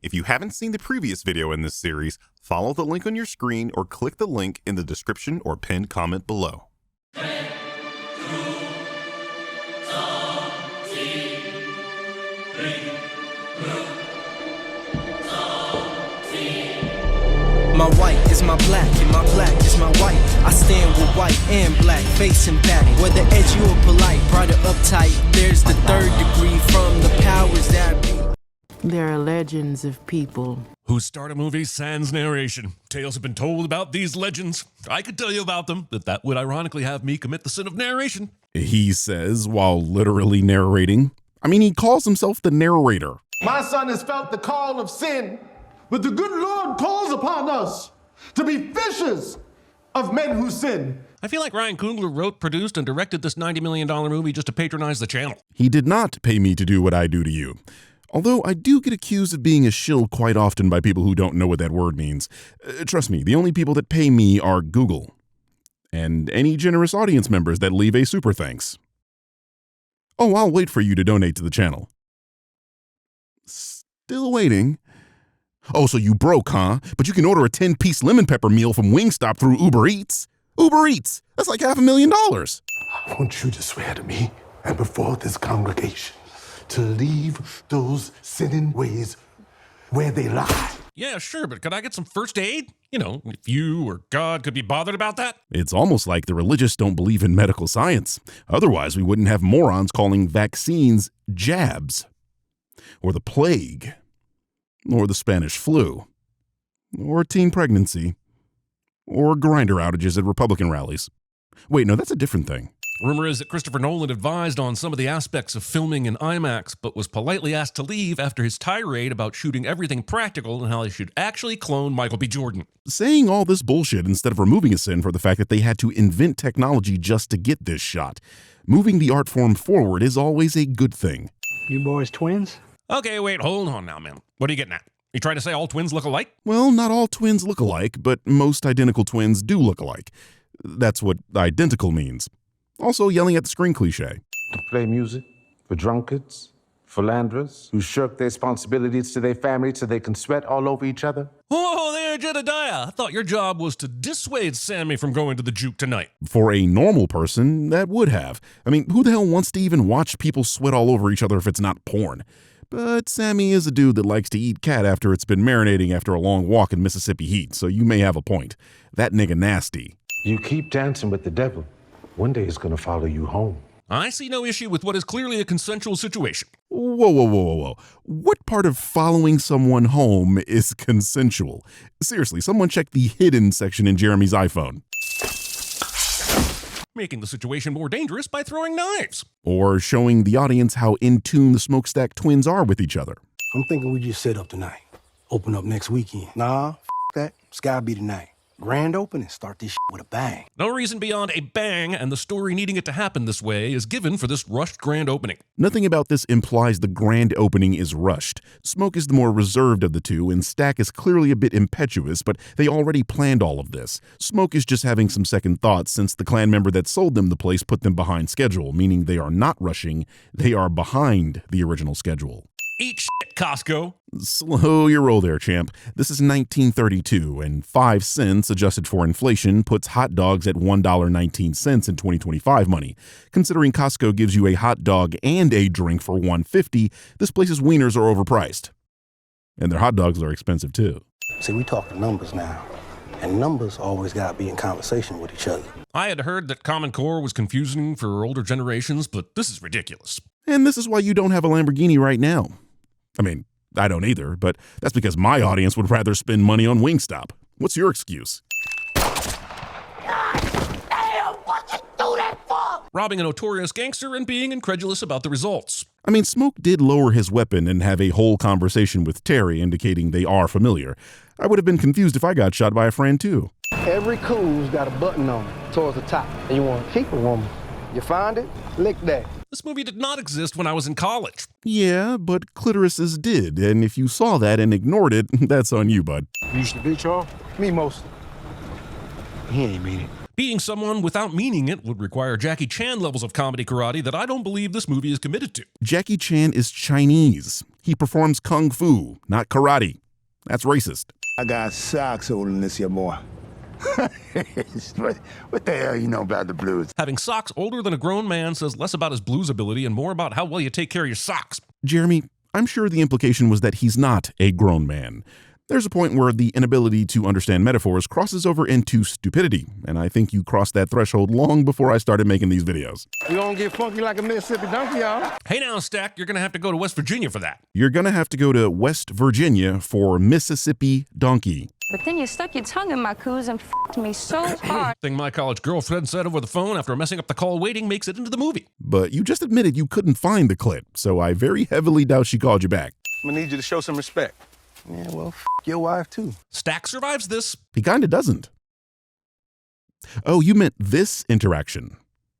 If you haven't seen the previous video in this series, follow the link on your screen or click the link in the description or pinned comment below. My white is my black, and my black is my white. I stand with white and black, facing back. Whether edgy or polite, bright or uptight, there's the third degree from the powers that be. There are legends of people who start a movie sans narration. Tales have been told about these legends. I could tell you about them, but that would ironically have me commit the sin of narration. He says while literally narrating. I mean, he calls himself the narrator. My son has felt the call of sin, but the good Lord calls upon us to be fishers of men who sin. I feel like Ryan Coogler wrote, produced, and directed this $90 million movie just to patronize the channel. He did not pay me to do what I do to you. Although I do get accused of being a shill quite often by people who don't know what that word means. Trust me, the only people that pay me are Google. And any generous audience members that leave a super thanks. Oh, I'll wait for you to donate to the channel. Still waiting. Oh, so you broke, huh? But you can order a 10-piece lemon pepper meal from Wingstop through Uber Eats. Uber Eats! That's like $500,000. I want you to swear to me and before this congregation to leave those sinning ways where they lie. Yeah, sure, but could I get some first aid? You know, if you or God could be bothered about that? It's almost like the religious don't believe in medical science. Otherwise, we wouldn't have morons calling vaccines jabs. Or the plague. Or the Spanish flu. Or teen pregnancy. Or grinder outages at Republican rallies. Wait, no, that's a different thing. Rumor is that Christopher Nolan advised on some of the aspects of filming in IMAX, but was politely asked to leave after his tirade about shooting everything practical and how they should actually clone Michael B. Jordan. Saying all this bullshit instead of removing a sin for the fact that they had to invent technology just to get this shot. Moving the art form forward is always a good thing. You boys twins? Okay, wait, hold on now, man. What are you getting at? You trying to say all twins look alike? Well, not all twins look alike, but most identical twins do look alike. That's what identical means. Also, yelling at the screen cliche. To play music for drunkards, philanderers who shirk their responsibilities to their family so they can sweat all over each other. Oh, there, Jedediah. I thought your job was to dissuade Sammy from going to the juke tonight. For a normal person, that would have. I mean, who the hell wants to even watch people sweat all over each other if it's not porn? But Sammy is a dude that likes to eat cat after it's been marinating after a long walk in Mississippi heat, so you may have a point. That nigga nasty. You keep dancing with the devil. One day it's gonna follow you home. I see no issue with what is clearly a consensual situation. Whoa. What part of following someone home is consensual? Seriously, someone check the hidden section in Jeremy's iPhone. Making the situation more dangerous by throwing knives. Or showing the audience how in tune the Smokestack twins are with each other. I'm thinking we just set up tonight. Open up next weekend. Nah, that. It's gotta be tonight. Grand opening, start this with a bang. No reason beyond a bang, and the story needing it to happen this way is given for this rushed grand opening. Nothing about this implies the grand opening is rushed. Smoke is the more reserved of the two, and Stack is clearly a bit impetuous, but they already planned all of this. Smoke is just having some second thoughts since the clan member that sold them the place put them behind schedule, meaning they are not rushing, they are behind the original schedule. Eat shit, Costco. Slow your roll there, champ. This is 1932, and 5 cents adjusted for inflation puts hot dogs at $1.19 in 2025 money. Considering Costco gives you a hot dog and a drink for $1.50, this place's wieners are overpriced. And their hot dogs are expensive too. See, we talking numbers now. And numbers always gotta be in conversation with each other. I had heard that Common Core was confusing for older generations, but this is ridiculous. And this is why you don't have a Lamborghini right now. I mean, I don't either, but that's because my audience would rather spend money on Wingstop. What's your excuse? Robbing a notorious gangster and being incredulous about the results. I mean, Smoke did lower his weapon and have a whole conversation with Terry indicating they are familiar. I would have been confused if I got shot by a friend too. Every cool's got a button on it towards the top, and you want to keep a woman. You find it, lick that. This movie did not exist when I was in college. Yeah, but clitorises did, and if you saw that and ignored it, that's on you, bud. You used to beat y'all? Me mostly. He ain't mean it. Beating someone without meaning it would require Jackie Chan levels of comedy karate that I don't believe this movie is committed to. Jackie Chan is Chinese. He performs kung fu, not karate. That's racist. I got socks older than this here boy. What the hell you know about the blues? Having socks older than a grown man says less about his blues ability and more about how well you take care of your socks. Jeremy, I'm sure the implication was that he's not a grown man. There's a point where the inability to understand metaphors crosses over into stupidity, and I think you crossed that threshold long before I started making these videos. We gonna get funky like a Mississippi donkey, y'all. Hey now, Stack, you're gonna have to go to West Virginia for that. You're gonna have to go to West Virginia for Mississippi donkey. But then you stuck your tongue in my coos and f***ed me so hard. Thing my college girlfriend said over the phone after messing up the call waiting makes it into the movie. But you just admitted you couldn't find the clip, so I very heavily doubt she called you back. I'm gonna need you to show some respect. Yeah, well, your wife too. Stack survives this. He kinda doesn't. Oh, you meant this interaction.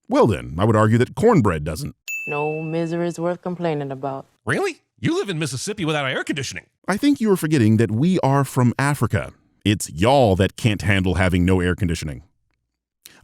Well then, I would argue that cornbread doesn't. No misery is worth complaining about. Really? You live in Mississippi without air conditioning. I think you are forgetting that we are from Africa. It's y'all that can't handle having no air conditioning.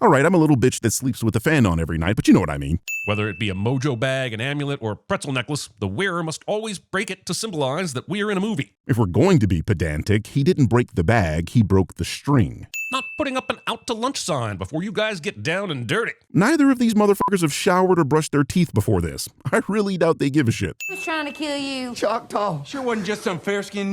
All right, I'm a little bitch that sleeps with a fan on every night, but you know what I mean. Whether it be a mojo bag, an amulet, or a pretzel necklace, the wearer must always break it to symbolize that we are in a movie. If we're going to be pedantic, he didn't break the bag, he broke the string. Not putting up an out to lunch sign before you guys get down and dirty. Neither of these motherfuckers have showered or brushed their teeth before this. I really doubt they give a shit. Who's trying to kill you? Choctaw. Sure wasn't just some fair-skinned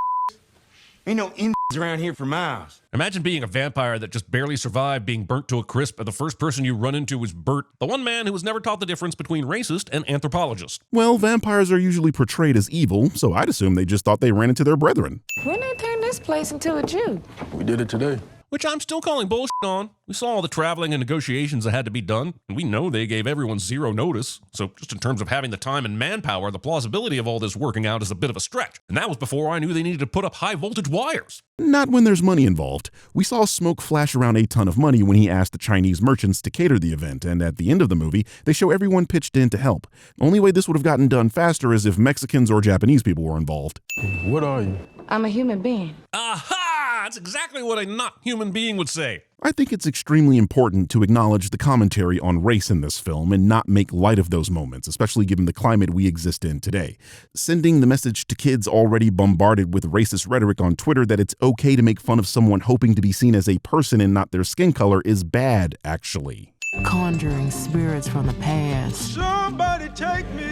Ain't no around here for miles. Imagine being a vampire that just barely survived being burnt to a crisp, and the first person you run into was Bert, the one man who was never taught the difference between racist and anthropologist. Well, vampires are usually portrayed as evil, so I'd assume they just thought they ran into their brethren. When they turned this place into a Jew? We did it today. Which I'm still calling bullshit on. We saw all the traveling and negotiations that had to be done, and we know they gave everyone zero notice. So just in terms of having the time and manpower, the plausibility of all this working out is a bit of a stretch. And that was before I knew they needed to put up high voltage wires. Not when there's money involved. We saw smoke flash around a ton of money when he asked the Chinese merchants to cater the event, and at the end of the movie, they show everyone pitched in to help. The only way this would have gotten done faster is if Mexicans or Japanese people were involved. What are you? I'm a human being. Aha! That's exactly what a not human being would say. I think it's extremely important to acknowledge the commentary on race in this film and not make light of those moments, especially given the climate we exist in today. Sending the message to kids already bombarded with racist rhetoric on Twitter that it's okay to make fun of someone hoping to be seen as a person and not their skin color is bad, actually. Conjuring spirits from the past. Somebody take me.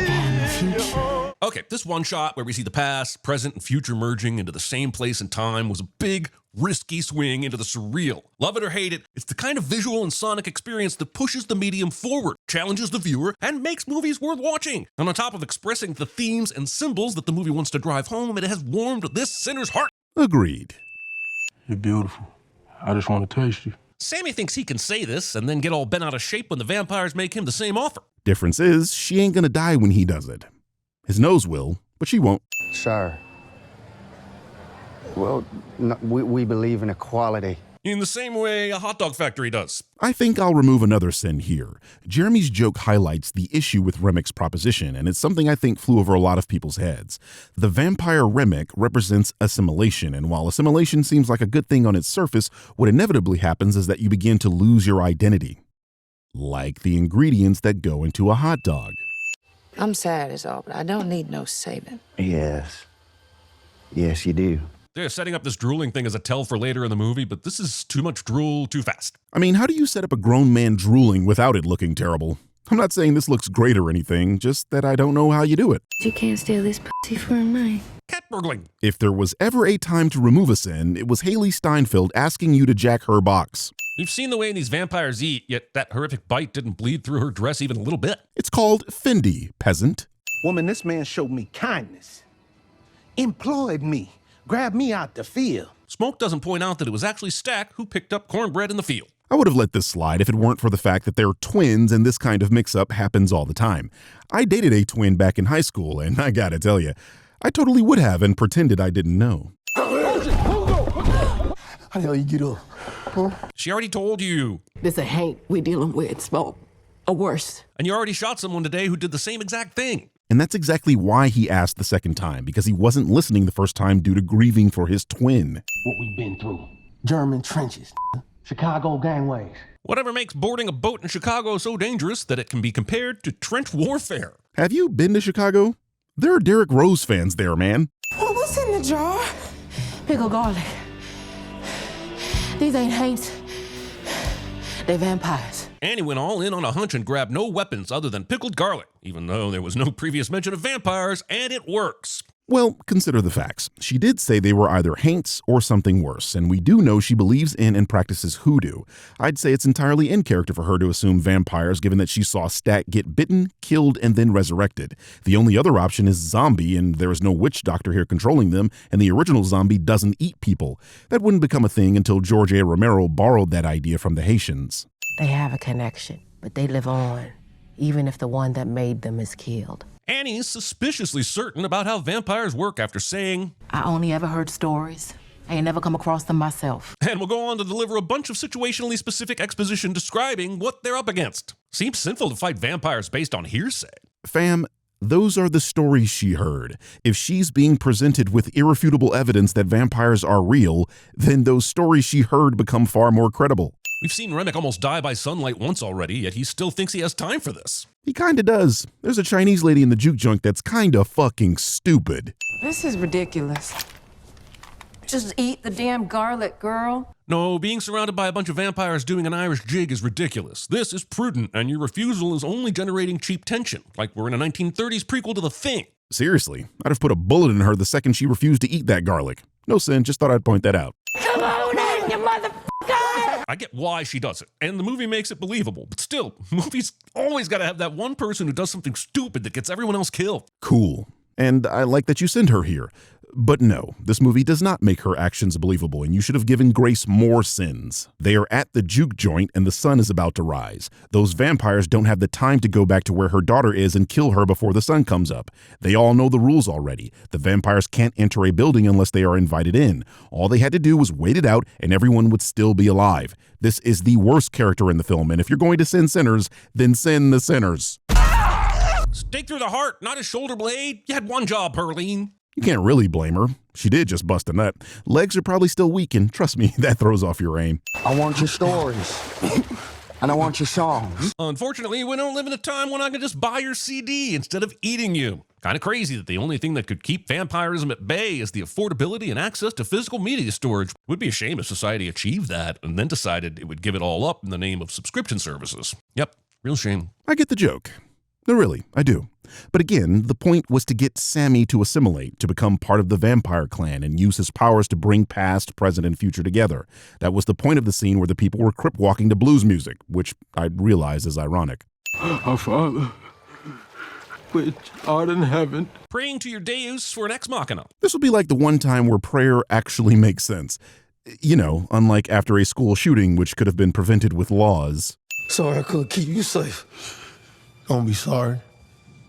And the future. Okay, this one shot where we see the past, present, and future merging into the same place and time was a big, risky swing into the surreal. Love it or hate it, it's the kind of visual and sonic experience that pushes the medium forward, challenges the viewer, and makes movies worth watching. And on top of expressing the themes and symbols that the movie wants to drive home, it has warmed this sinner's heart. Agreed. You're beautiful. I just want to taste you. Sammy thinks he can say this and then get all bent out of shape when the vampires make him the same offer. Difference is, she ain't gonna die when he does it. His nose will, but she won't. Sir, well, we believe in equality. In the same way a hot dog factory does. I think I'll remove another sin here. Jeremy's joke highlights the issue with Remek's proposition, and it's something I think flew over a lot of people's heads. The vampire Remek represents assimilation, and while assimilation seems like a good thing on its surface, what inevitably happens is that you begin to lose your identity. Like the ingredients that go into a hot dog. I'm sad as all, but I don't need no saving. Yes. Yes, you do. They're setting up this drooling thing as a tell for later in the movie, but this is too much drool too fast. I mean, how do you set up a grown man drooling without it looking terrible? I'm not saying this looks great or anything, just that I don't know how you do it. You can't steal this pussy for a night. Cat burgling. If there was ever a time to remove a sin, it was Haley Steinfeld asking you to jack her box. We've seen the way these vampires eat, yet that horrific bite didn't bleed through her dress even a little bit. It's called Fendi, peasant. Woman, this man showed me kindness. Employed me. Grabbed me out the field. Smoke doesn't point out that it was actually Stack who picked up cornbread in the field. I would have let this slide if it weren't for the fact that they're twins and this kind of mix-up happens all the time. I dated a twin back in high school, and I gotta tell you, I totally would have and pretended I didn't know. How the hell you get up? Huh? She already told you. This a hate we dealing with, Smoke. Or worse. And you already shot someone today who did the same exact thing. And that's exactly why he asked the second time, because he wasn't listening the first time due to grieving for his twin. What we've been through. German trenches, Chicago gangways. Whatever makes boarding a boat in Chicago so dangerous that it can be compared to trench warfare. Have you been to Chicago? There are Derrick Rose fans there, man. Well, what's in the jar? Pickled garlic. These ain't haints. They vampires. Annie went all in on a hunch and grabbed no weapons other than pickled garlic, even though there was no previous mention of vampires, and it works. Well, consider the facts. She did say they were either haints or something worse, and we do know she believes in and practices hoodoo. I'd say it's entirely in character for her to assume vampires, given that she saw Stat get bitten, killed, and then resurrected. The only other option is zombie, and there is no witch doctor here controlling them, and the original zombie doesn't eat people. That wouldn't become a thing until George A. Romero borrowed that idea from the Haitians. They have a connection, but they live on, even if the one that made them is killed. Annie's suspiciously certain about how vampires work after saying, I only ever heard stories. I ain't never come across them myself. and will go on to deliver a bunch of situationally specific exposition describing what they're up against. Seems sinful to fight vampires based on hearsay. Fam, those are the stories she heard. If she's being presented with irrefutable evidence that vampires are real, then those stories she heard become far more credible. We've seen Remick almost die by sunlight once already, yet he still thinks he has time for this. He kinda does. There's a Chinese lady in the juke joint that's kinda fucking stupid. This is ridiculous. Just eat the damn garlic, girl. No, being surrounded by a bunch of vampires doing an Irish jig is ridiculous. This is prudent, and your refusal is only generating cheap tension, like we're in a 1930s prequel to The Thing. Seriously, I'd have put a bullet in her the second she refused to eat that garlic. No sin, just thought I'd point that out. Come on in, you motherfucker! I get why she does it, and the movie makes it believable, but still, movies always gotta have that one person who does something stupid that gets everyone else killed. Cool. And I like that you sent her here. But no, this movie does not make her actions believable, and you should have given Grace more sins. They are at the juke joint, and the sun is about to rise. Those vampires don't have the time to go back to where her daughter is and kill her before the sun comes up. They all know the rules already. The vampires can't enter a building unless they are invited in. All they had to do was wait it out, and everyone would still be alive. This is the worst character in the film, and if you're going to sin sinners, then sin the sinners. Stake through the heart, not a shoulder blade. You had one job, Perline. You can't really blame her. She did just bust a nut. Legs are probably still weak, and trust me, that throws off your aim. I want your stories. And I want your songs. Unfortunately, we don't live in a time when I can just buy your CD instead of eating you. Kind of crazy that the only thing that could keep vampirism at bay is the affordability and access to physical media storage. Would be a shame if society achieved that and then decided it would give it all up in the name of subscription services. Yep, real shame. I get the joke. No, really, I do. But again, the point was to get Sammy to assimilate, to become part of the vampire clan and use his powers to bring past, present, and future together. That was the point of the scene where the people were crip walking to blues music, which I realize is ironic. Our Father, which art in heaven. Praying to your Deus for an ex machina. This will be like the one time where prayer actually makes sense. You know, unlike after a school shooting, which could have been prevented with laws. Sorry I couldn't keep you safe. Don't be sorry.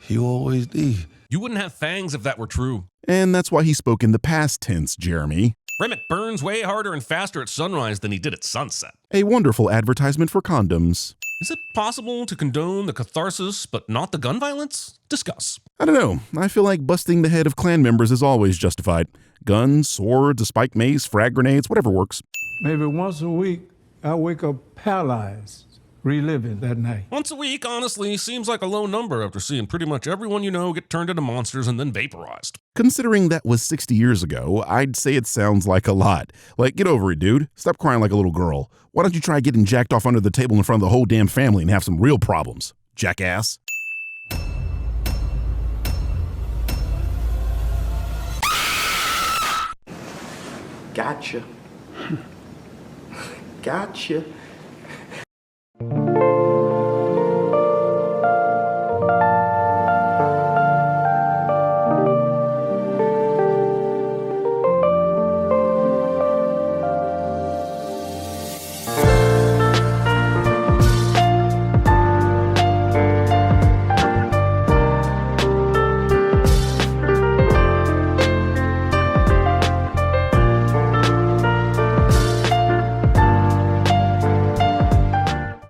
You always did. You wouldn't have fangs if that were true. And that's why he spoke in the past tense, Jeremy. Remick burns way harder and faster at sunrise than he did at sunset. A wonderful advertisement for condoms. Is it possible to condone the catharsis but not the gun violence? Discuss. I don't know. I feel like busting the head of Klan members is always justified. Guns, swords, a spiked mace, frag grenades, whatever works. Maybe once a week, I wake up paralyzed, reliving that night. Once a week, honestly, seems like a low number after seeing pretty much everyone you know get turned into monsters and then vaporized. Considering that was 60 years ago, I'd say it sounds like a lot. Like, get over it, dude. Stop crying like a little girl. Why don't you try getting jacked off under the table in front of the whole damn family and have some real problems, jackass? Gotcha. Gotcha.